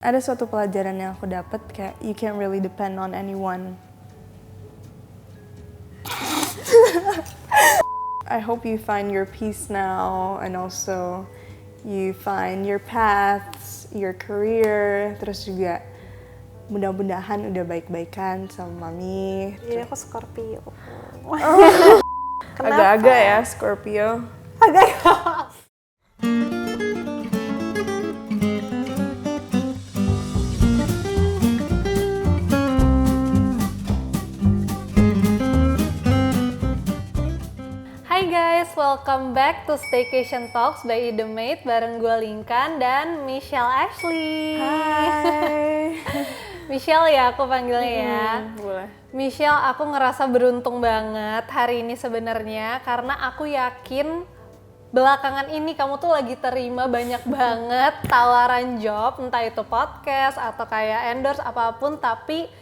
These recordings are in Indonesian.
Ada suatu pelajaran yang aku dapat kayak you can't really depend on anyone. I hope you find your peace now and also you find your paths, your career, terus juga mudah-mudahan udah baik-baikan sama Mami. Jadi aku Scorpio. Agak-agak ya Scorpio. Agak. Hai guys, welcome back to Staycation Talks by Idemate bareng gue Linkan dan Michelle Ashley. Hai. Michelle ya aku panggilnya ya. Boleh. Michelle, aku ngerasa beruntung banget hari ini sebenarnya karena aku yakin belakangan ini kamu tuh lagi terima banyak banget tawaran job, entah itu podcast atau kayak endorse apapun, tapi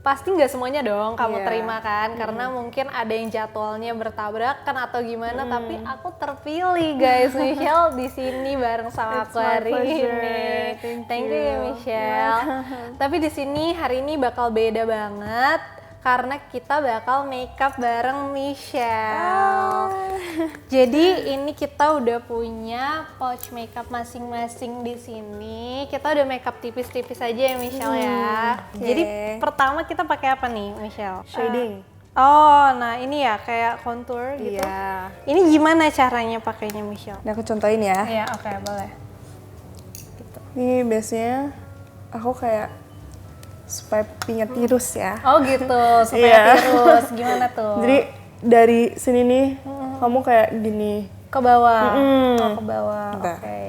pasti nggak semuanya dong kamu terima kan, karena mungkin ada yang jadwalnya bertabrakan atau gimana, tapi aku terpilih guys. Michelle di sini bareng sama aku hari ini. Thank you ya Michelle. Tapi di sini hari ini bakal beda banget karena kita bakal makeup bareng Michelle. Jadi ini kita udah punya pouch makeup masing-masing di sini. Kita udah makeup tipis-tipis aja ya Michelle ya. Jadi pertama kita pakai apa nih Michelle? Shading. Oh, nah ini ya kayak contour gitu. Iya. Ini gimana caranya pakainya Michelle? Nah, aku contohin ya. Iya, oke, boleh. Ini biasanya aku kayak supaya punya tirus ya. Oh gitu, supaya tirus. Gimana tuh? Jadi dari sini nih, kamu kayak gini. Ke bawah. Oh, ke bawah. Bentar. Oke.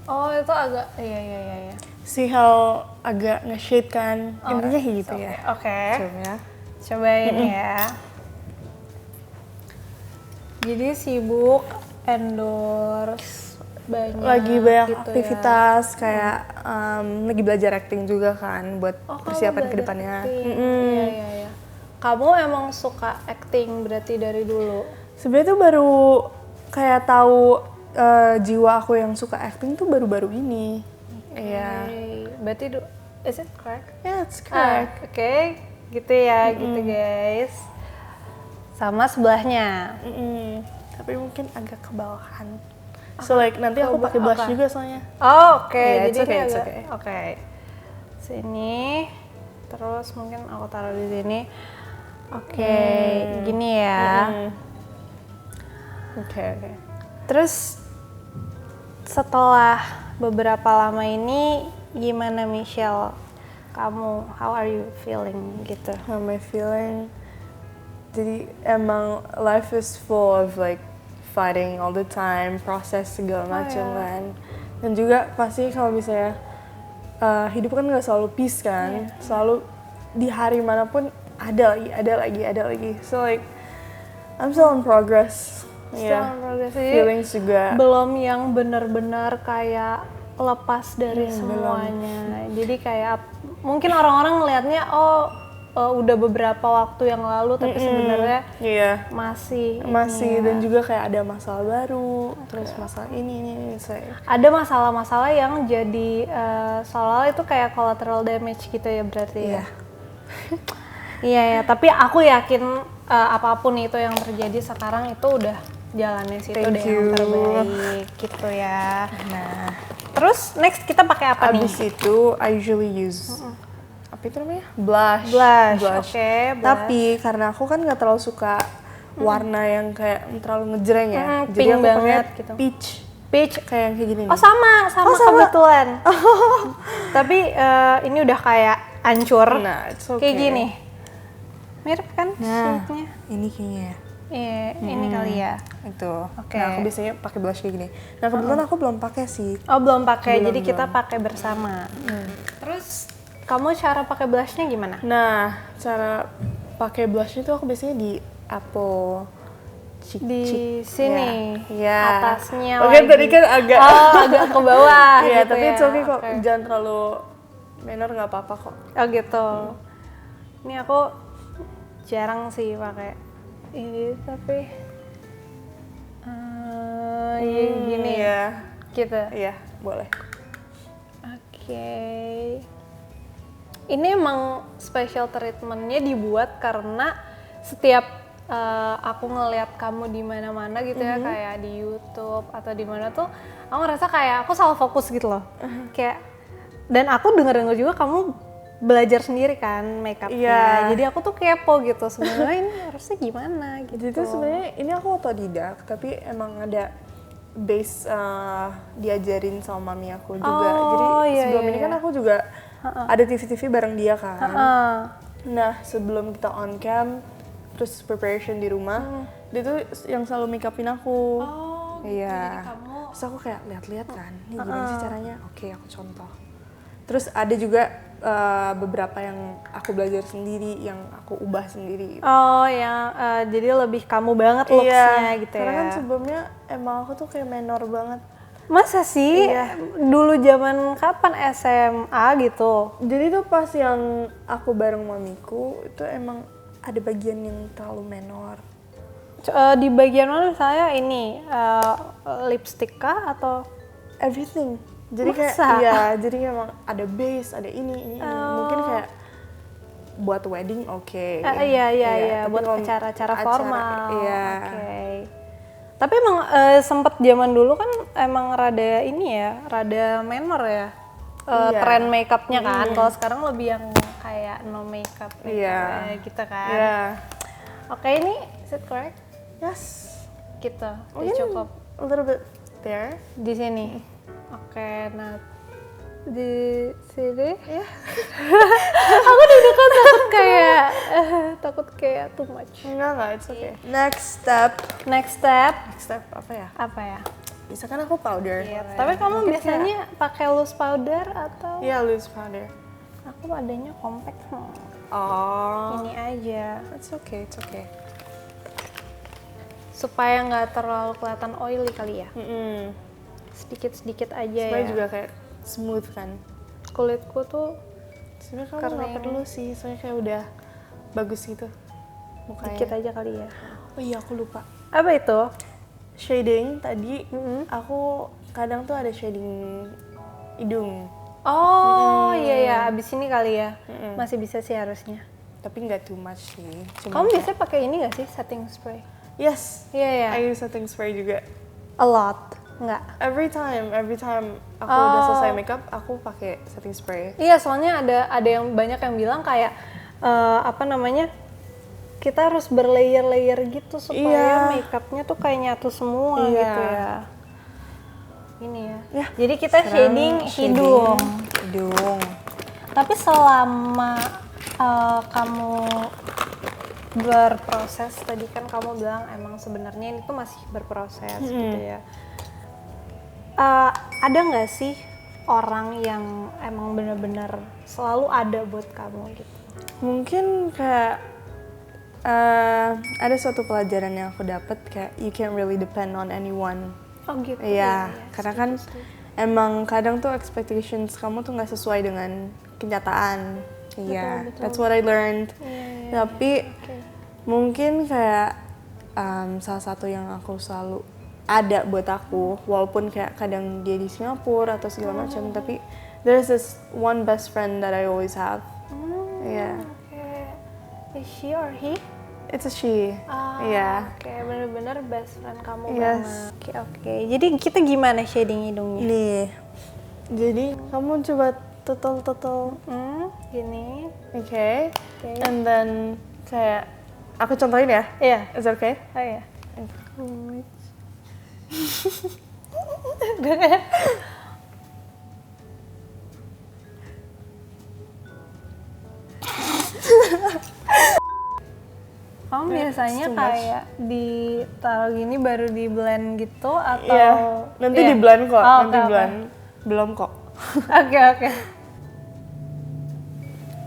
Oh, itu agak iya. See how agak nge-shade kan. Intinya kayak gitu ya. Oke. Coba ya. Cobain ya. Jadi sibuk endorse banyak. Lagi banyak gitu aktivitas kayak lagi belajar acting juga kan buat kamu persiapan belajar ke depannya. acting. Iya. Kamu emang suka acting berarti dari dulu? Sebenarnya tuh baru kayak tahu jiwa aku yang suka acting tuh baru-baru ini. Iya. Berarti is it correct? Yeah, it's correct. Oke. Gitu ya, gitu guys. Sama sebelahnya. Tapi mungkin agak ke bawahan. So like nanti aku pakai blush juga soalnya. Oh, oke. Yeah, it's Jadi okay, ini it's agak okay. oke. Sini. Terus mungkin aku taruh di sini. Oke, gini ya. Oke. Terus setelah beberapa lama ini gimana Michelle? Kamu how are you feeling gitu? How am I feeling? Jadi emang life is full of like fighting all the time, proses segala macam kan. Dan juga pasti kalau misalnya hidup kan nggak selalu peace kan, selalu di hari manapun ada lagi. So like I'm still in progress. Still in progress. Feelings juga. Belum yang benar-benar kayak lepas dari semuanya. Jadi kayak mungkin orang-orang ngelihatnya udah beberapa waktu yang lalu, tapi sebenarnya masih dan juga kayak ada masalah baru, terus masalah ini. Ada masalah-masalah yang jadi seolah-olah itu kayak collateral damage gitu ya berarti ya. Iya, tapi aku yakin apapun itu yang terjadi sekarang itu udah jalannya situ deh yang terbaik gitu ya. Nah, terus next kita pakai apa nih? Abis itu I usually use apa itu namanya? Blush. Oke, blush. Tapi karena aku kan nggak terlalu suka warna yang kayak terlalu ngejreng ya. Jadi Pink aku banget pakai gitu. peach kayak gini nih. Oh sama kebetulan. Tapi ini udah kayak hancur. Nah, it's okay. Kayak gini. Mirip kan shade-nya? Ini kayaknya ya. Iya, ini kali ya. Itu. Oke. Nah, aku biasanya pakai blush kayak gini. Nah, kebetulan aku belum pakai sih. Oh, belum pakai. Jadi kita pakai bersama. Terus kamu cara pakai blushnya gimana? Nah, cara pakai blushnya tuh aku biasanya di apple cheek. Di sini. Ya. Atasnya Oke, lagi. tadi kan agak agak ke bawah Iya, gitu tapi ya. it's okay kok. Jangan terlalu minor, nggak apa-apa kok. Oh gitu. Ini aku jarang sih pakai ini, tapi Gitu. Iya, boleh. Oke. Ini emang special treatment-nya dibuat karena setiap aku ngelihat kamu di mana-mana gitu ya, kayak di YouTube atau di mana tuh, aku ngerasa kayak aku salah fokus gitu loh. Kayak, dan aku denger juga kamu belajar sendiri kan makeupnya. Iya. Jadi aku tuh kepo gitu sebenarnya ini harusnya gimana gitu. Jadi tuh sebenarnya ini aku otodidak, tapi emang ada base diajarin sama mami aku juga. Jadi sebelum ini kan aku juga ada TV-TV bareng dia kan. Nah sebelum kita on cam, terus preparation di rumah, dia tuh yang selalu make upin aku. Iya. Terus aku kayak lihat-lihat kan, nih gimana sih caranya? Oke, aku contoh. Terus ada juga beberapa yang aku belajar sendiri, yang aku ubah sendiri. Oh ya, jadi lebih kamu banget looks-nya gitu ya. Karena kan sebelumnya emang aku tuh kayak menor banget. Masa sih? Iya. Dulu zaman kapan SMA gitu? Jadi tuh pas yang aku bareng mamiku, itu emang ada bagian yang terlalu menor. Di bagian mana saya ini lipstick kah atau Everything. Jadi kayak Masa? iya, jadi emang ada base, ada ini. Mungkin kayak buat wedding oke. Iya, Tapi buat kalau acara-acara formal. Iya. Oke. Tapi emang sempet zaman dulu kan emang rada ini ya, rada menor ya. Iya. Tren makeupnya kan. Kalau sekarang lebih yang kayak no makeup Iya. gitu kan. Iya. Oke, ini is it correct? Yes. Gitu. Udah Mungkin cukup a little bit there. di sini. Oke, nah di sini. Iya. Aku deg-degan takut kayak too much. Enggak, it's okay. Next step Next step apa ya? apa ya? Bisa kan aku powder. Tapi kamu Mungkin biasanya pakai loose powder atau? Iya, loose powder. Aku adanya compact. Oh. Ini aja. It's okay. Supaya nggak terlalu kelihatan oily kali ya. Sedikit-sedikit aja Supaya ya. juga kayak smooth kan. Kulitku tuh Sebenarnya kamu nggak Kering. perlu sih, soalnya kayak udah bagus gitu mukanya. dikit aja kali ya. Oh iya, aku lupa. Apa itu? Shading tadi aku kadang tuh ada shading hidung, Oh iya, abis ini kali ya. Masih bisa sih harusnya. tapi nggak too much sih. Kamu biasanya pakai ini nggak sih, setting spray? Yes. Iya ya. I use setting spray juga. A lot, nggak? Every time aku udah selesai makeup, aku pakai setting spray. Iya, soalnya ada yang banyak yang bilang kayak apa namanya, kita harus berlayer-layer gitu supaya makeupnya tuh kayak nyatu semua gitu ya. Ini ya. Jadi kita shading hidung. Tapi selama kamu berproses, tadi kan kamu bilang emang sebenarnya ini tuh masih berproses gitu ya. Ada nggak sih orang yang emang benar-benar selalu ada buat kamu gitu? Mungkin kayak ada suatu pelajaran yang aku dapat kayak you can't really depend on anyone. Oh gitu. Iya, karena kan emang kadang tuh expectations kamu tuh nggak sesuai dengan kenyataan. Iya, that's what I learned. Tapi mungkin kayak salah satu yang aku selalu ada buat aku, walaupun kayak kadang dia di Singapura atau segala macam, tapi there's this one best friend that I always have. Iya. Is she or he? It's a she. Iya. Oke, bener-bener best friend kamu Yes. banget. Oke. Jadi kita gimana shading hidungnya? Nih. Jadi kamu coba total. Gini. Okay. And then kayak aku contohin ya. Iya. Is that okay? Oh iya. Kamu biasanya too much. kayak ditaruh gini baru di blend gitu atau? Iya. Nanti di blend kok. Oh, Nanti oke. blend. Belum kok. Oke.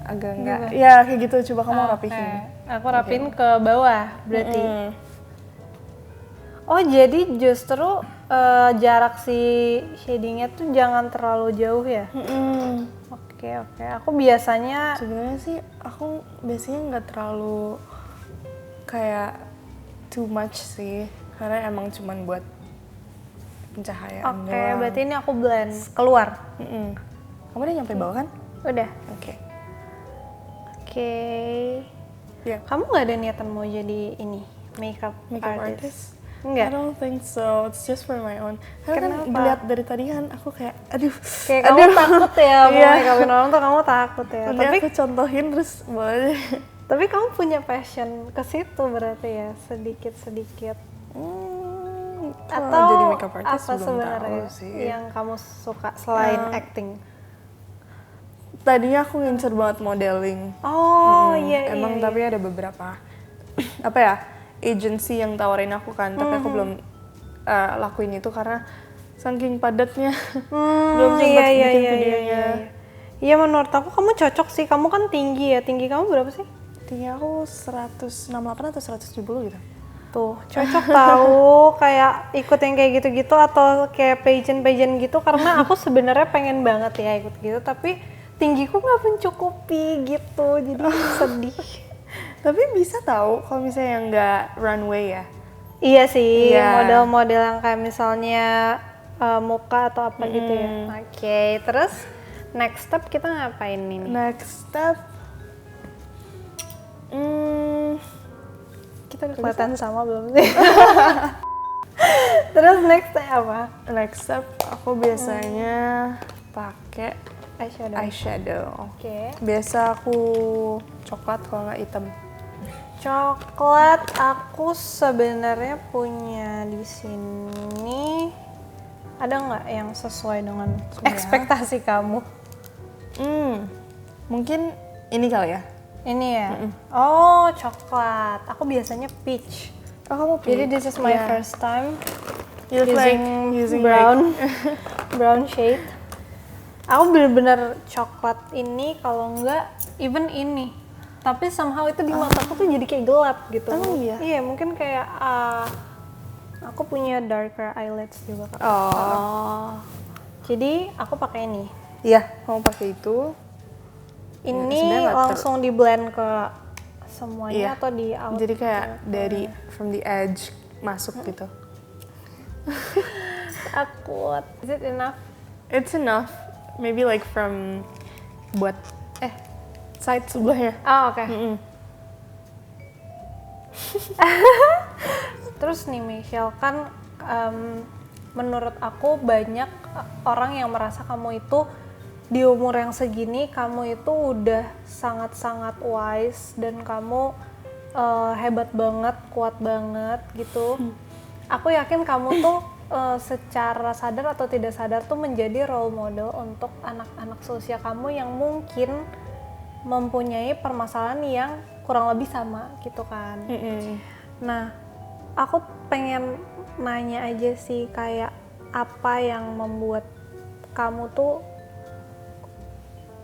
Agak enggak. Ya kayak gitu. Coba kamu rapihin. Oke. Aku rapiin ke bawah berarti. Mm. Oh jadi justru jarak si shadingnya tuh jangan terlalu jauh ya? Oke. Aku biasanya Sebenarnya sih aku biasanya nggak terlalu kayak too much sih, karena emang cuman buat pencahayaan Oke, doang. berarti ini aku blend keluar. Kamu udah nyampe bawah kan? Udah. Oke. Oke. Ya. Kamu nggak ada niatan mau jadi ini makeup artist? I Enggak. don't think so. It's just for my own. Karena kan Kenapa? dilihat dari tadi kan aku kayak aduh. Kayak kamu takut ya mau Iya. makeupin orang tuh kamu takut ya. Nanti Tapi aku contohin terus boleh. tapi kamu punya passion ke situ berarti ya sedikit-sedikit. Kalau jadi makeup artist apa belum sebenarnya tahu sih. yang kamu suka selain acting? Tadinya aku ngincer banget modeling. Oh iya Emang iya. tapi ada beberapa apa ya agency yang tawarin aku kan, tapi aku belum lakuin itu karena saking padatnya belum sempat bikin videonya. Iya menurut aku kamu cocok sih, kamu kan tinggi ya, tinggi kamu berapa sih? Tinggi aku 168 atau 170 gitu. Tuh, cocok tahu kayak ikut yang kayak gitu-gitu atau kayak pageant gitu karena aku sebenarnya pengen banget ya ikut gitu tapi tinggiku nggak mencukupi gitu, jadi sedih. Tapi bisa tahu kalau misalnya yang nggak runway ya. Iya sih, Iya. model-model yang kayak misalnya muka atau apa gitu ya. Oke, terus next step kita ngapain ini? Next step, Kita udah kelihatan sama belum sih? Terus next step apa? next step aku biasanya pakai eyeshadow. Oke. Biasa aku coklat kalau nggak hitam. Coklat aku sebenarnya punya di sini. Ada nggak yang sesuai dengan ekspektasi kamu? Mungkin ini kali ya. Ini ya. Oh, coklat. Aku biasanya peach. Oh, kamu Jadi this is my Yeah. first time You look like using using brown brown shade. Aku bener-bener coklat ini kalau enggak even ini. Tapi somehow itu di mataku tuh jadi kayak gelap gitu. Emang iya? Iya, mungkin kayak aku punya darker eyelids juga kan. Oh. Jadi aku pakai ini. Iya, kamu pakai itu. Ini sebenarnya nggak langsung di blend ke semuanya Iya. atau di out. Jadi kayak dari from the edge masuk gitu. Takut. Is it enough? It's enough. Maybe like from buat side sebelahnya. Oh, oke. Terus nih Michelle, kan menurut aku banyak orang yang merasa kamu itu di umur yang segini kamu itu udah sangat-sangat wise dan kamu hebat banget, kuat banget gitu. Aku yakin kamu tuh secara sadar atau tidak sadar tuh menjadi role model untuk anak-anak seusia kamu yang mungkin mempunyai permasalahan yang kurang lebih sama gitu kan. Nah, aku pengen nanya aja sih kayak apa yang membuat kamu tuh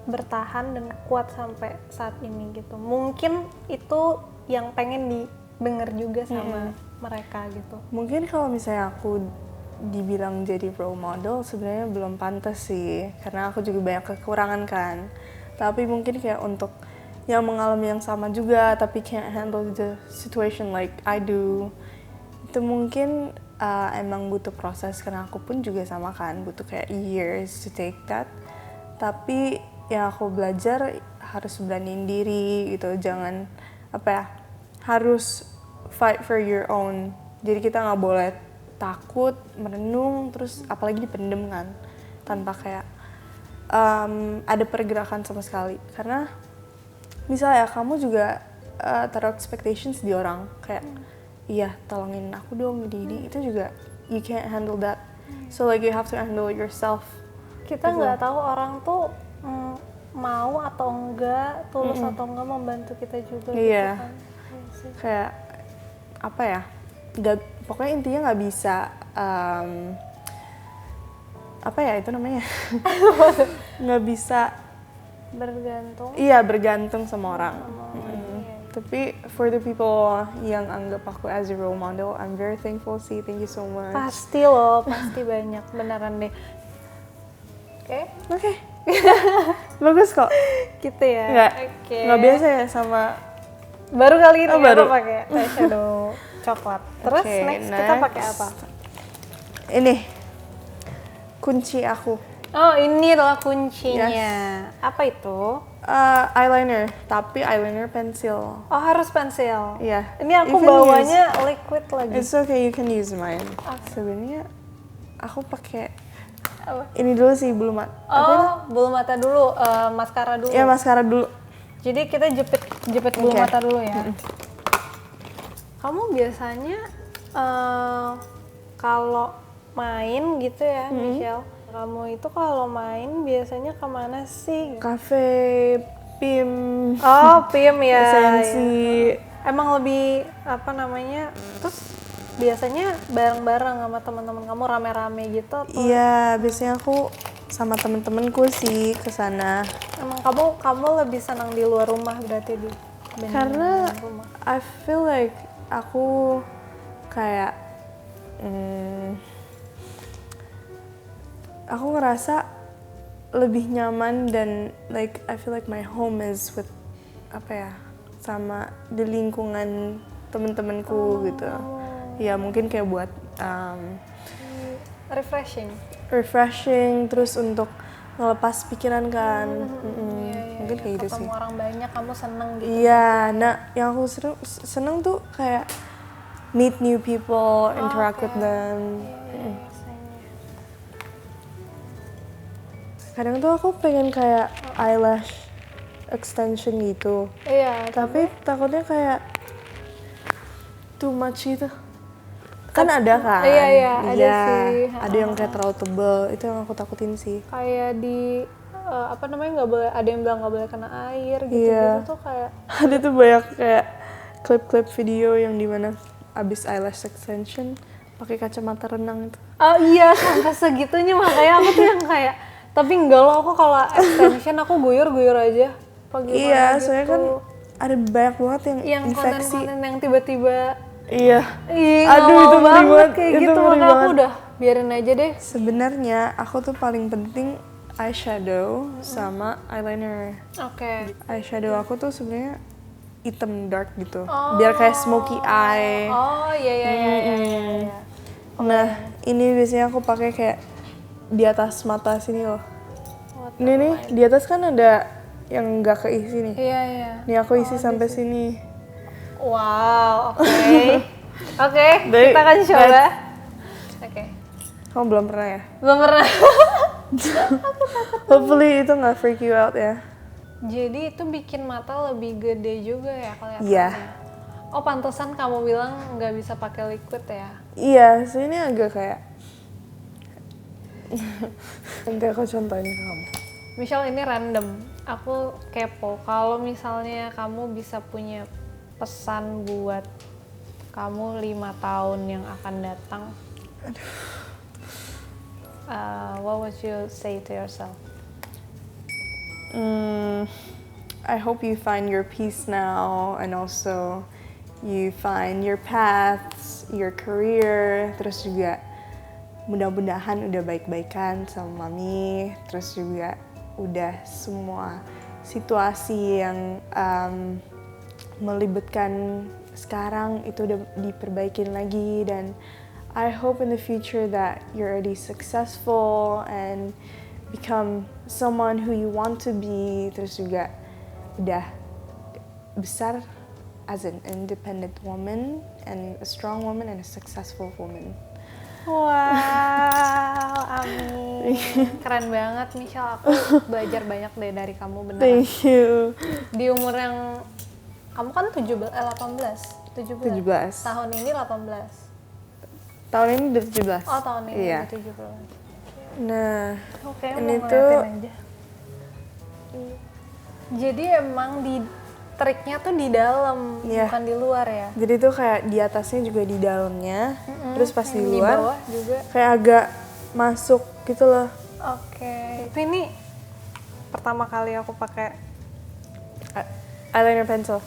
bertahan dan kuat sampai saat ini gitu. Mungkin itu yang pengen didengar juga sama mereka gitu. Mungkin kalau misalnya aku dibilang jadi role model sebenarnya belum pantas sih, karena aku juga banyak kekurangan kan. Tapi mungkin kayak untuk yang mengalami yang sama juga tapi can't handle the situation like I do, itu mungkin emang butuh proses, karena aku pun juga sama kan, butuh kayak years to take that. Tapi yang aku belajar harus beraniin diri gitu, jangan harus fight for your own. Jadi kita nggak boleh takut, merenung, terus apalagi dipendem kan, tanpa kayak ada pergerakan sama sekali. Karena misalnya kamu juga taruh expectations di orang, kayak iya tolongin aku dong gini, itu juga you can't handle that. So like you have to handle yourself. Kita nggak tahu orang tuh mau atau enggak, tulus atau enggak membantu kita juga gitu Iya. kan. Iya sih. Kayak apa ya, pokoknya intinya nggak bisa apa ya itu namanya nggak bisa bergantung sama orang. Tapi for the people yang anggap aku as a role model, I'm very thankful sih, thank you so much. Pasti loh, pasti banyak, beneran deh. Oke. Bagus kok. Gitu ya. Nggak biasa ya sama. Baru kali ini baru. aku pakai eyeshadow coklat. Terus Oke, next kita pakai apa? Ini kunci aku. Oh, ini adalah kuncinya. Apa itu? Eyeliner, tapi eyeliner pensil. Oh, harus pensil. Iya. Ini aku You can bawanya liquid lagi. It's okay, you can use mine. Sebenarnya aku pakai Apa? ini dulu sih, bulu mata. Oh, bulu mata dulu, maskara dulu. Ya, maskara dulu. Jadi kita jepit bulu Okay. mata dulu ya. Kamu biasanya kalau main gitu ya, Michelle. Kamu itu kalau main biasanya kemana sih? Cafe, PIM, Oh, PIM ya. Sensi. Emang lebih apa namanya? Terus biasanya bareng-bareng sama teman-teman kamu rame-rame gitu atau Iya, biasanya aku sama temen-temenku sih ke sana. emang kamu lebih senang di luar rumah berarti dibanding Karena dalam rumah? I feel like aku kayak aku ngerasa lebih nyaman dan like I feel like my home is with apa ya, sama di lingkungan temen-temenku gitu. Ya mungkin kayak buat refreshing, terus untuk ngelepas pikiran kan. Mungkin kayak gitu sih. Ketemu orang banyak kamu seneng gitu. Iya, nah yang aku seneng tuh kayak meet new people, interact with them. Kadang tuh aku pengen kayak eyelash extension gitu, Iya, tapi takutnya kayak too much gitu. Kan ada kan? Iya, ada sih. Ada yang kayak terlalu tebel, itu yang aku takutin sih. kayak di apa namanya nggak boleh, ada yang bilang nggak boleh kena air gitu Iya. tuh kayak Ada tuh banyak kayak klip-klip video yang dimana abis eyelash extension pakai kacamata renang itu. oh iya sampai segitunya, makanya aku tuh yang kayak tapi enggak loh, aku kalau extension aku guyur aja pagi Iya, soalnya kan ada banyak banget yang infeksi. konten-konten yang tiba-tiba Iya. ih Aduh, nggak itu mau ngeri banget banget. kayak Itu gitu, ngeri makanya aku banget. udah biarin aja deh. Sebenarnya aku tuh paling penting eyeshadow sama eyeliner. Oke. Eyeshadow aku tuh sebenarnya hitam dark gitu, biar kayak smoky eye. Oh iya. Nah, ini biasanya aku pakai kayak di atas mata sini loh. Ini nih, di atas kan ada yang nggak keisi nih. Iya. Nih aku isi sampai sini. Wow, oke. Oke, Dari- kita akan coba. Oke. Kamu belum pernah ya? Belum pernah. Hopefully itu nggak freak you out ya. Jadi itu bikin mata lebih gede juga ya kelihatannya. Iya. Oh, pantesan kamu bilang nggak bisa pakai liquid ya? Iya, so ini agak kayak nanti aku contohin ke kamu. Michelle, ini random. Aku kepo. Kalau misalnya kamu bisa punya pesan buat kamu 5 tahun yang akan datang, what would you say to yourself? I hope you find your peace now and also you find your paths, your career, terus juga mudah-mudahan udah baik-baikan sama mami, terus juga udah semua situasi yang melibatkan sekarang itu udah diperbaikin lagi, dan I hope in the future that you're already successful and become someone who you want to be, terus juga udah besar as an independent woman and a strong woman and a successful woman. Wow, amin. Keren banget, Michelle. Aku belajar banyak deh dari kamu, beneran. Thank you. Di umur yang kamu kan 17. 17. Tahun ini 18. Tahun ini udah 17. Oh, tahun ini Iya. udah 17. Nah, Oke, ini mau tuh ngeliatin aja. Jadi emang di triknya tuh di dalam, Iya. bukan di luar ya? jadi tuh kayak di atasnya juga di dalamnya, terus pas di Yang di luar bawah juga. kayak agak masuk gitu loh. Oke. Tapi ini pertama kali aku pakai Eyeliner pencil.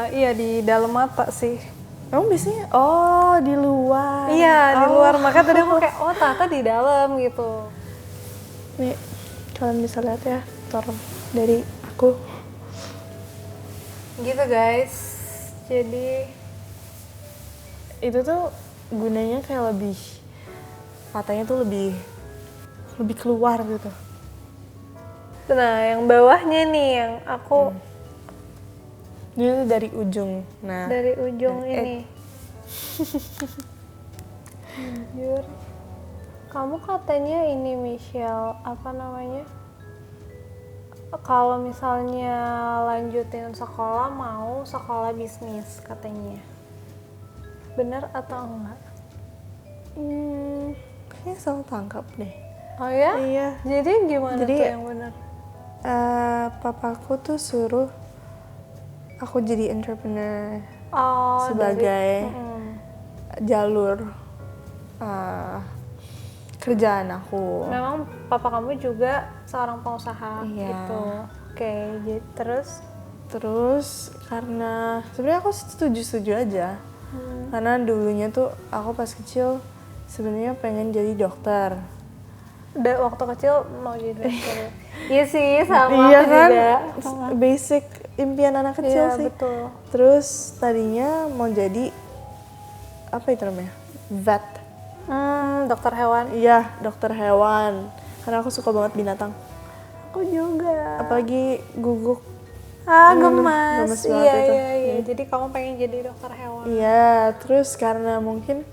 iya di dalam mata sih. Emang biasanya di luar. Iya, di Oh. luar. Makanya tadi aku kayak, oh ternyata di dalam gitu. Nih, kalian bisa lihat ya, tor dari aku. Gitu guys. Jadi Itu tuh gunanya kayak lebih, matanya tuh lebih lebih keluar gitu. Nah, yang bawahnya nih yang aku Ini tuh dari ujung. Nah, dari ujung ini. Anjir. Kamu katanya ini Michelle, apa namanya? Kalau misalnya lanjutin sekolah mau sekolah bisnis katanya. Bener atau enggak? kayaknya salah tangkap deh. Oh ya? Iya. Jadi gimana Jadi, tuh yang benar? Papaku tuh suruh aku jadi entrepreneur Oh, sebagai jalur kerjaan aku. memang papa kamu juga seorang pengusaha Iya. gitu. Oke, terus Terus karena sebenarnya aku setuju aja. Karena dulunya tuh aku pas kecil sebenarnya pengen jadi dokter. udah waktu kecil mau jadi dokter. Iya sih, sama Iya aku kan? juga. Basic impian anak kecil Iya, sih. betul. Terus tadinya mau jadi apa itu namanya? Vet. Dokter hewan. Iya, dokter hewan. Karena aku suka banget binatang. Aku juga. Apalagi guguk. Gemas. gemes banget itu. Iya. Jadi kamu pengen jadi dokter hewan. Iya, terus karena mungkin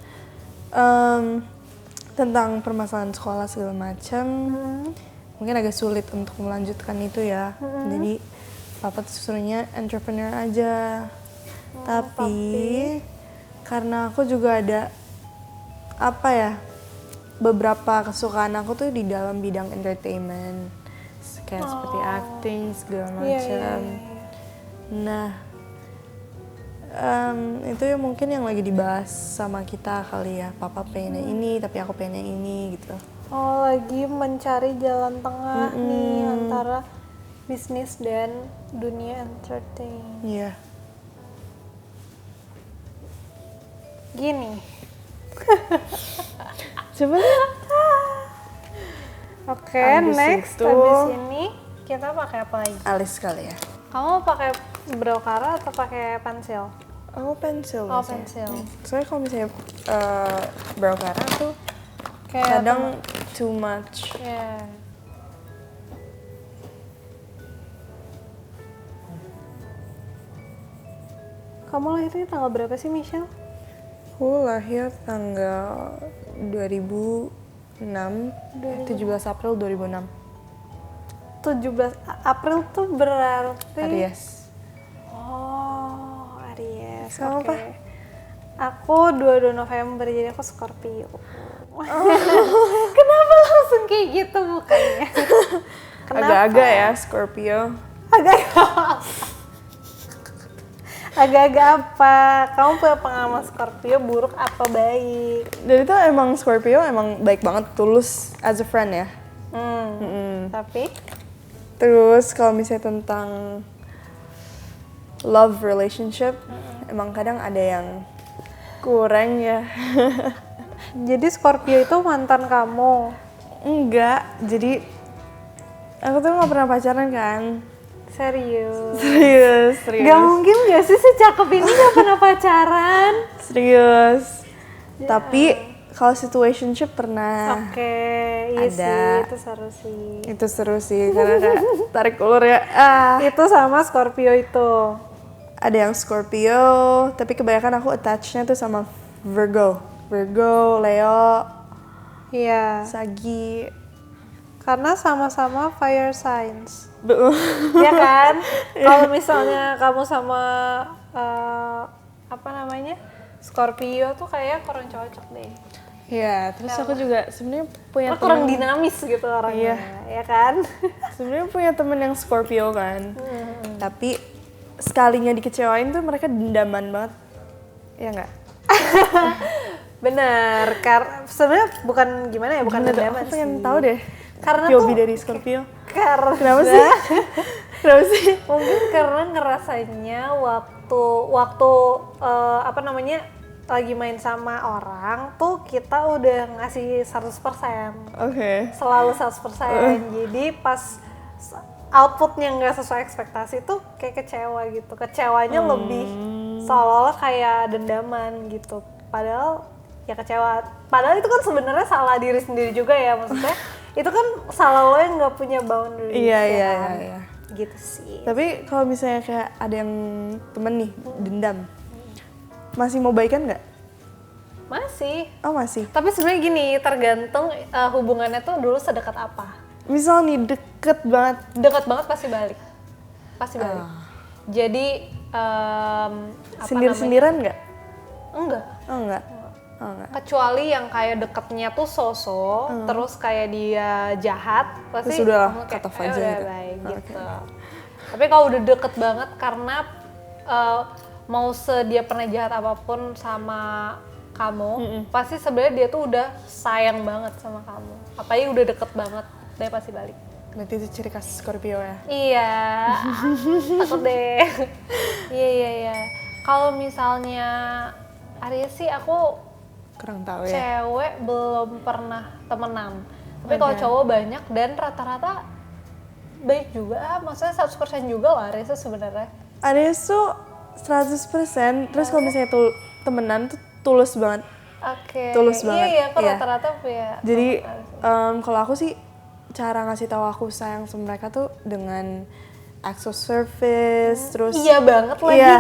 tentang permasalahan sekolah segala macam, mungkin agak sulit untuk melanjutkan itu ya. Jadi papa tuh suruhnya entrepreneur aja. Tapi karena aku juga ada apa ya, beberapa kesukaan aku tuh di dalam bidang entertainment, kayak seperti acting segala macam. Nah, itu ya mungkin yang lagi dibahas sama kita kali ya. Papa pengen yang ini, tapi aku pengen yang ini gitu. Oh, lagi mencari jalan tengah nih antara bisnis dan dunia entertain. Iya. Gini. Coba lihat. Oke, Abis next itu- habis ini kita pakai apa lagi? Alis kali ya. Kamu pakai brocara atau pakai pensil? Aku pensil. Oh, biasanya. pensil. Soalnya kalau misalnya brow cara tuh Kayak kadang too much. Ya. Kamu lahirnya tanggal berapa sih, Michelle? Aku lahir tanggal 2006, 17 April 2006. 17 April tuh berarti Aries. Oh, Aries. Sama Oke. apa? Aku 22 November, jadi aku Scorpio. Kenapa langsung kayak gitu mukanya? Agak-agak ya Scorpio. Agak-agak apa? Kamu punya pengalaman Scorpio buruk apa baik? Dan itu emang Scorpio emang baik banget, tulus as a friend ya. Tapi Terus kalau misalnya tentang love relationship, emang kadang ada yang kurang ya. jadi Scorpio itu mantan kamu. Enggak, jadi aku tuh nggak pernah pacaran kan. Serius. Serius. Gak mungkin gak sih secakep ini gak pernah pacaran? Serius. Tapi kalau situationship pernah. Oke, iya ada. sih, itu seru sih. Itu seru sih karena kayak tarik ulur ya. Itu sama Scorpio itu. Ada yang Scorpio, tapi kebanyakan aku attach-nya tuh sama Virgo, Leo, Iya, Sagi. karena sama-sama fire signs. Betul. Iya kan? Kalau misalnya kamu sama apa namanya? Scorpio tuh kayak kurang cocok deh. Iya, terus aku juga sebenarnya punya Karena kurang temen. dinamis gitu orangnya, Iya. ya kan? Sebenarnya punya temen yang Scorpio kan. Tapi sekalinya dikecewain tuh mereka dendaman banget. Ya nggak? Bener, sebenarnya bukan gimana ya, bukan Bener, dendaman aku pengen sih. tahu deh. Karena POV tuh dari Scorpio. karena Kenapa sih? Kenapa sih? mungkin karena ngerasanya waktu apa namanya lagi main sama orang tuh kita udah ngasih 100%. Oke. Selalu 100%. Jadi pas outputnya nggak sesuai ekspektasi tuh kayak kecewa gitu. Kecewanya lebih seolah-olah kayak dendaman gitu. Padahal ya kecewa. Padahal itu kan sebenarnya salah diri sendiri juga ya, maksudnya Itu kan salah lo yang nggak punya boundaries. Iya, ya iya, kan? iya. Gitu sih. Tapi kalau misalnya kayak ada yang temen nih, dendam, masih mau baikan nggak? Masih. Oh masih. Tapi sebenarnya gini, tergantung hubungannya tuh dulu sedekat apa. Misal nih deket banget. Dekat banget pasti balik. Pasti balik. Jadi Sindir-sindiran nggak? Enggak. Oh enggak. Oh enggak. Kecuali yang kayak deketnya tuh terus kayak dia jahat, pasti Terus udah kamu cut off kayak, aja udah gitu." baik Oh, gitu. Tapi kalau udah deket banget karena mau sedia pernah jahat apapun sama kamu, pasti sebenarnya dia tuh udah sayang banget sama kamu. Apalagi udah deket banget, dia pasti balik. Berarti itu ciri khas Scorpio ya? Iya, takut deh. Iya. Kalau misalnya Aries sih aku Kurang tahu ya. cewek belum pernah temenan. Tapi kalau cowok banyak dan rata-rata baik juga. Maksudnya 100% juga lah Aries sebenarnya. Aries tuh 100%, terus kalau misalnya temenan tuh tulus banget. Oke. Tulus banget. Iya, aku Iya. rata-rata punya. Jadi kalau aku sih cara ngasih tahu aku sayang sama mereka tuh dengan acts of service, terus Iya banget lagi. Iya.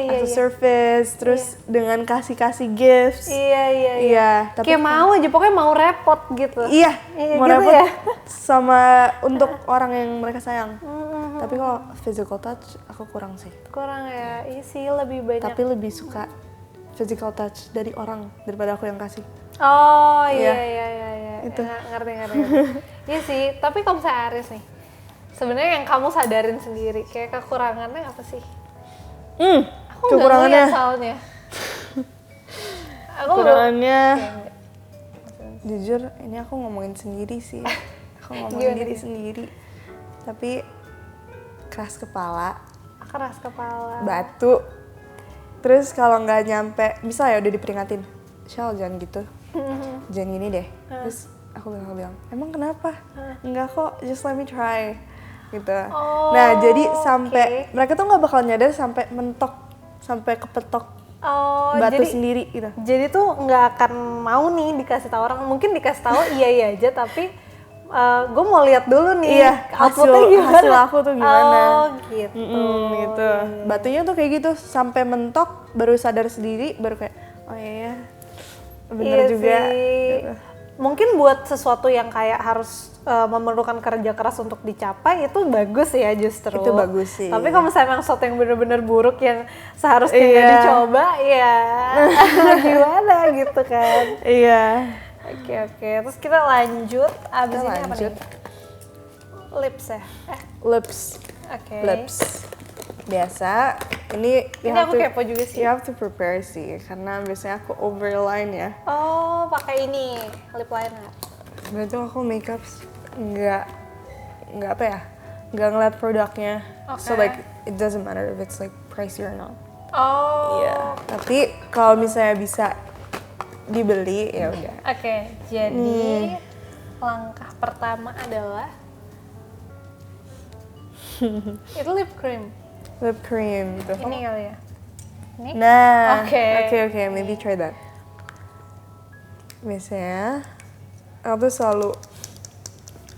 acts of service, terus dengan kasih gifts. Iya. Tapi Kayak mau aja, pokoknya mau repot gitu. iya, mau gitu repot ya? sama untuk orang yang mereka sayang. Tapi kalau physical touch aku kurang sih. Kurang ya, iya sih lebih banyak. Tapi lebih suka physical touch dari orang daripada aku yang kasih. Oh Iya. iya. Itu. Ngerti. Iya sih, tapi kalau misalnya Aries nih, sebenarnya yang kamu sadarin sendiri, kayak kekurangannya apa sih? Aku nggak Kekurangannya. ngeliat soalnya. Aku Kekurangannya, belum- jujur ini aku ngomongin sendiri sih. Aku ngomongin Gimana, diri gimana? sendiri. Tapi keras kepala, keras kepala. batu. Terus kalau nggak nyampe, misal ya udah diperingatin, Shell jangan gitu, jangan gini deh. Terus aku bakal bilang, emang kenapa? Enggak kok, just let me try. Gitu. Oh, Nah jadi sampai, oke. mereka tuh nggak bakal nyadar sampai mentok, sampai kepetok Oh, batu jadi sendiri gitu. jadi tuh nggak akan mau nih dikasih tahu orang. Mungkin dikasih tahu iya aja, tapi gue mau lihat dulu nih Iya, outputnya gimana. hasil aku tuh gimana. Oh gitu. Gitu. Batunya tuh kayak gitu, sampai mentok, baru sadar sendiri, baru kayak, oh iya, bener Iya juga. sih. Gitu. Mungkin buat sesuatu yang kayak harus memerlukan kerja keras untuk dicapai itu bagus ya justru. Itu bagus sih. Tapi kalau misalnya memang sesuatu yang benar-benar buruk yang seharusnya nggak Iya. dicoba, ya gimana gitu kan. Iya. Oke. Terus kita lanjut. Abis Kita ini apa lanjut. nih? Lips ya? Lips. Oke. Lips. Biasa, ini you Ini have aku to- kepo juga sih. You have to prepare sih, karena biasanya aku overline ya. Oh, pakai ini lip liner. Berarti aku makeup nggak apa ya, nggak ngeliat produknya. So Oke. like it doesn't matter if it's like pricey or not. Oh. Iya. Tapi kalau misalnya bisa dibeli ya udah. Oke, jadi langkah pertama adalah itu lip cream. Lip cream gitu. Ini kali ya. Ini? Nah, Oke. oke, maybe try that. Biasanya aku tuh selalu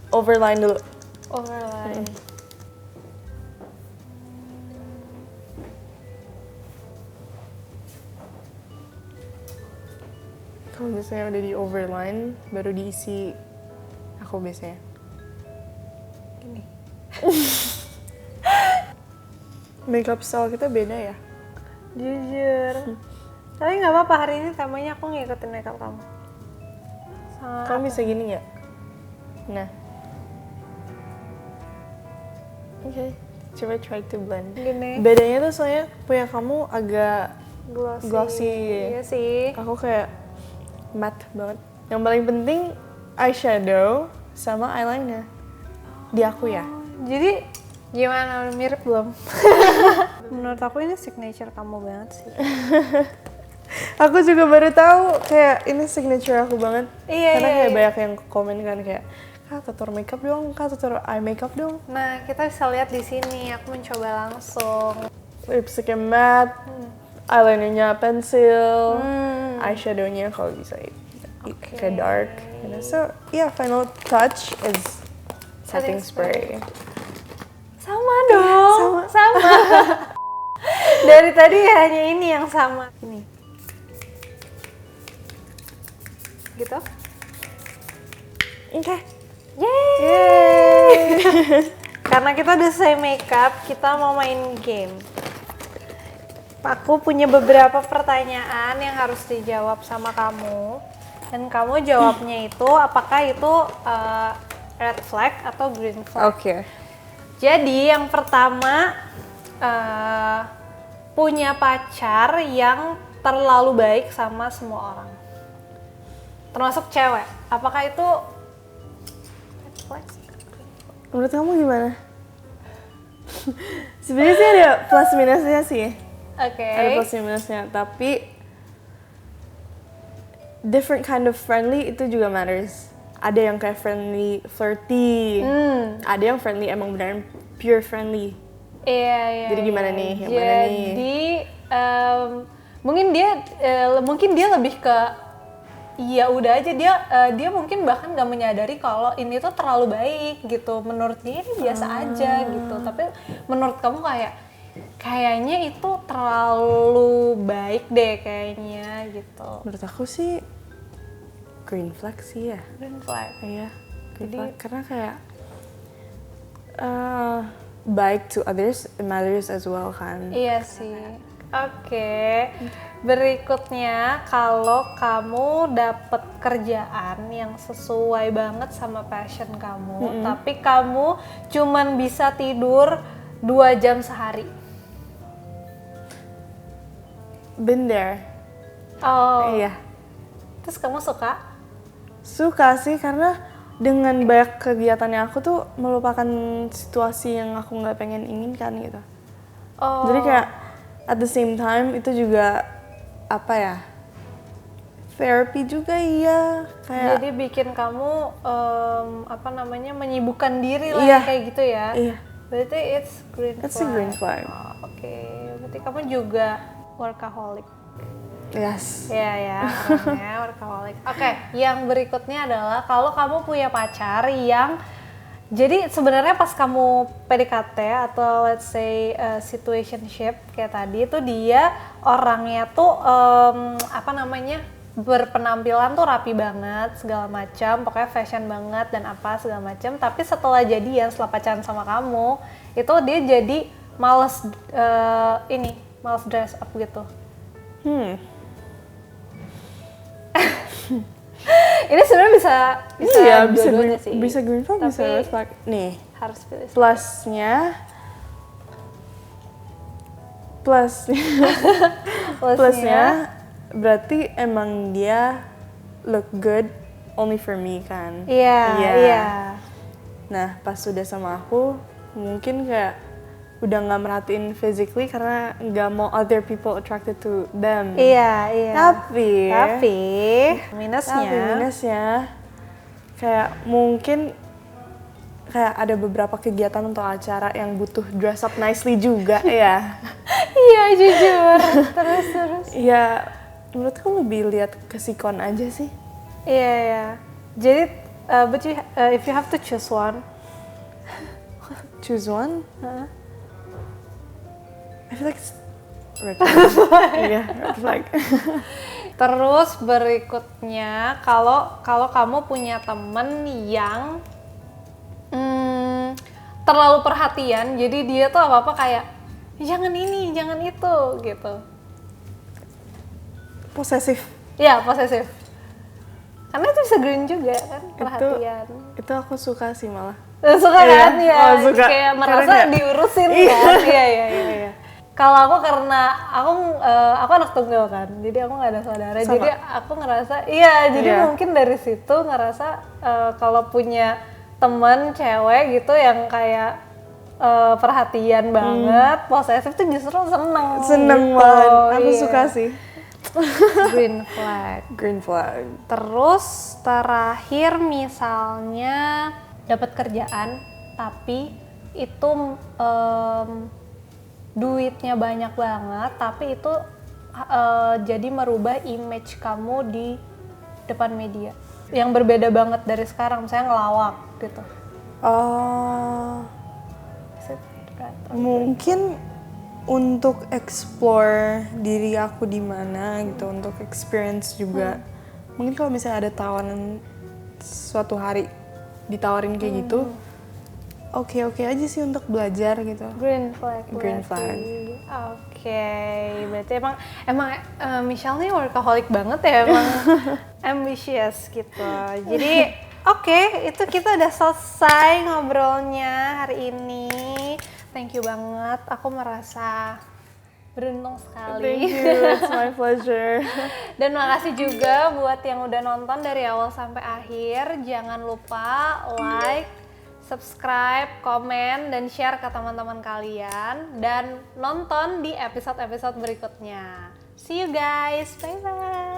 overline dulu. Overline. Kalau misalnya udah di overline, baru diisi aku biasanya. Gini. Makeup style kita beda ya. Jujur. Tapi nggak apa-apa, hari ini temanya aku ngikutin makeup kamu. Sama Kamu bisa gini nggak? Nah. Oke, coba try to blend. gini. Bedanya tuh soalnya punya kamu agak Glossy. glossy. Iya sih. Aku kayak matte banget. Yang paling penting eyeshadow sama eyeliner. Di aku ya. Jadi gimana, udah mirip belum? Menurut aku ini signature kamu banget sih. Aku juga baru tahu kayak ini signature aku banget. Iya, Karena iya, kayak iya. banyak yang komen kan kayak, Kak tutor makeup dong, Kak tutor eye makeup dong. Nah, kita bisa lihat di sini. Aku mencoba langsung. Lipsticknya matte, eyelinernya pensil, Hmm. eyeshadownya kalau bisa kayak dark. You know? So yeah, final touch is setting spray. Sama dong. Sama. Dari tadi hanya ini yang sama. Ini. Gitu. Oke. Yeay. Karena kita udah selesai makeup, kita mau main game. Aku punya beberapa pertanyaan yang harus dijawab sama kamu. Dan kamu jawabnya itu apakah itu red flag atau green flag. Oke. Jadi yang pertama, punya pacar yang terlalu baik sama semua orang. Termasuk cewek. Apakah itu red flag? Menurut kamu gimana? Sebenarnya sih ada plus minusnya sih. Oke. Ada plus minusnya, tapi different kind of friendly itu juga matters. Ada yang kayak friendly, flirty. Ada yang friendly emang beneran pure friendly. Iya. Jadi gimana nih? Yang mana nih? Jadi mungkin dia lebih ke iya udah aja, dia mungkin bahkan nggak menyadari kalau ini tuh terlalu baik gitu. Menurut dia ini biasa aja gitu. Tapi menurut kamu kayaknya itu terlalu baik deh kayaknya gitu. Menurut aku sih green flag sih ya. Green flag. Iya. Green flag karena kayak baik to others it matters as well kan. Iya sih. Oke. Berikutnya, kalau kamu dapet kerjaan yang sesuai banget sama passion kamu, tapi kamu cuman bisa tidur 2 jam sehari. Been there. Oh. Iya. Terus kamu suka? Suka sih karena dengan banyak kegiatannya aku tuh melupakan situasi yang aku nggak pengen inginkan gitu. Oh. Jadi kayak at the same time itu juga apa ya, therapy juga iya kayak. Jadi bikin kamu menyibukkan diri lah Iya. kayak gitu ya. Iya. Berarti it's green flag. It's a green flag. Oh, oke. Berarti kamu juga workaholic. Yes. Iya ya, orangnya workaholic. Oke, yang berikutnya adalah kalau kamu punya pacar yang jadi sebenarnya pas kamu PDKT atau let's say situationship kayak tadi itu dia orangnya tuh berpenampilan tuh rapi banget segala macam, pokoknya fashion banget dan apa segala macam. Tapi setelah jadian, setelah pacaran sama kamu, itu dia jadi males dress up gitu. Ini sebenarnya bisa Iya, bisa dua-duanya green, sih. bisa green flag, Tapi bisa red flag. Nih, harus pilih. plusnya berarti emang dia look good only for me kan. Iya. Nah, pas sudah sama aku mungkin kayak udah nggak merhatiin physically karena nggak mau other people attracted to them. Iya. Tapi minusnya kayak mungkin kayak ada beberapa kegiatan untuk acara yang butuh dress up nicely juga ya. Iya, jujur. Terus. Ya, menurutku lebih lihat ke sikon aja sih. Iya. Jadi, if you have to choose one. Choose one? I feel like it's red flag. Iya, red flag. Terus berikutnya, kalau kamu punya temen yang terlalu perhatian, jadi dia tuh apa-apa kayak jangan ini, jangan itu gitu. Posesif. Iya, posesif. Karena itu bisa green juga kan, perhatian. Itu aku suka sih malah. Suka kan? Iya. Ya, Oh, suka. kayak merasa Karena diurusin Iya. kan. Iya. Kalau aku karena aku anak tunggal kan, jadi aku nggak ada saudara. Sama. Jadi aku ngerasa, jadi Iya. mungkin dari situ ngerasa kalau punya teman cewek gitu yang kayak perhatian banget, posesif tuh justru seneng gitu. banget. Aku Iya. suka sih. Green flag. Green flag. Terus terakhir misalnya dapat kerjaan tapi itu duitnya banyak banget, tapi itu jadi merubah image kamu di depan media? Yang berbeda banget dari sekarang, misalnya ngelawak gitu. Mungkin untuk explore diri aku di mana gitu, untuk experience juga. Mungkin kalau misalnya ada tawaran suatu hari ditawarin kayak gitu, oke aja sih untuk belajar gitu. Green flag. Green flag. Oke, berarti emang Michelle nih workaholic banget ya, emang ambitious gitu. Jadi oke, itu kita udah selesai ngobrolnya hari ini. Thank you banget, aku merasa beruntung sekali. Thank you, it's my pleasure. Dan makasih juga buat yang udah nonton dari awal sampai akhir. Jangan lupa like, subscribe, komen, dan share ke teman-teman kalian. Dan nonton di episode-episode berikutnya. See you guys, bye-bye.